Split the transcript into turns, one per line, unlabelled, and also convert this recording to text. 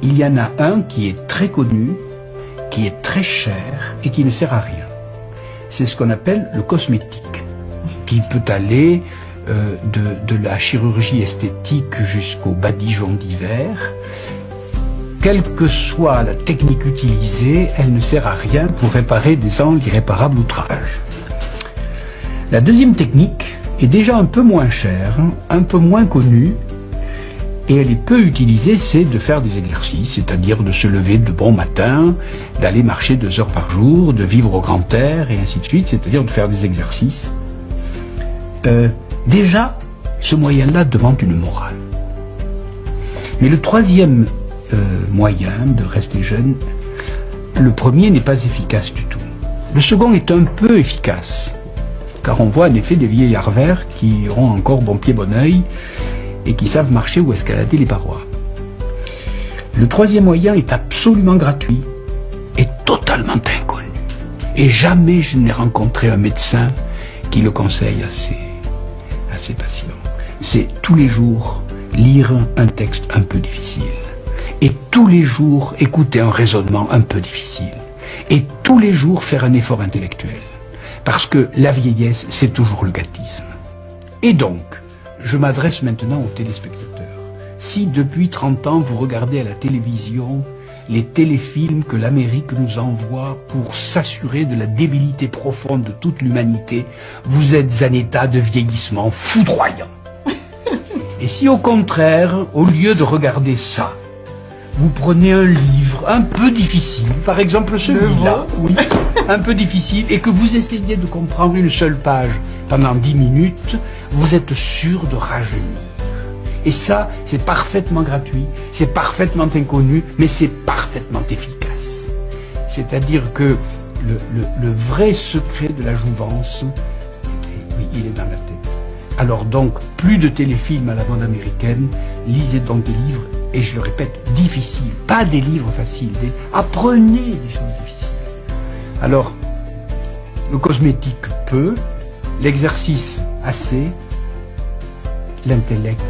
il y en a un qui est très connu, qui est très cher et qui ne sert à rien. C'est ce qu'on appelle le cosmétique, qui peut aller de la chirurgie esthétique jusqu'au badigeon d'hiver. Quelle que soit la technique utilisée, elle ne sert à rien pour réparer des angles irréparables outrage. La deuxième technique est déjà un peu moins chère, un peu moins connue, et elle est peu utilisée, c'est de faire des exercices, c'est-à-dire de se lever de bon matin, d'aller marcher 2 heures par jour, de vivre au grand air, et ainsi de suite, c'est-à-dire de faire des exercices. Déjà, ce moyen-là demande une morale. Mais le troisième moyen de rester jeune, le premier n'est pas efficace du tout. Le second est un peu efficace, car on voit en effet des vieillards verts qui ont encore bon pied bon oeil et qui savent marcher ou escalader les parois. Le troisième moyen est absolument gratuit et totalement inconnu. Et jamais je n'ai rencontré un médecin qui le conseille à ses patients. C'est tous les jours lire un texte un peu difficile. Et tous les jours écouter un raisonnement un peu difficile. Et tous les jours faire un effort intellectuel. Parce que la vieillesse, c'est toujours le gâtisme. Et donc, je m'adresse maintenant aux téléspectateurs. Si depuis 30 ans vous regardez à la télévision les téléfilms que l'Amérique nous envoie pour s'assurer de la débilité profonde de toute l'humanité, vous êtes en état de vieillissement foudroyant. Et si au contraire, au lieu de regarder ça, vous prenez un livre un peu difficile, par exemple celui-là, oui, un peu difficile, et que vous essayez de comprendre une seule page pendant 10 minutes, vous êtes sûr de rajeunir. Et ça, c'est parfaitement gratuit, c'est parfaitement inconnu, mais c'est parfaitement efficace. C'est-à-dire que le vrai secret de la jouvence, oui, il est dans la tête. Alors donc, plus de téléfilms à la mode américaine, lisez donc des livres, et je le répète, difficiles, pas des livres faciles, apprenez des choses difficiles. Alors, le cosmétique peu, l'exercice assez, l'intellect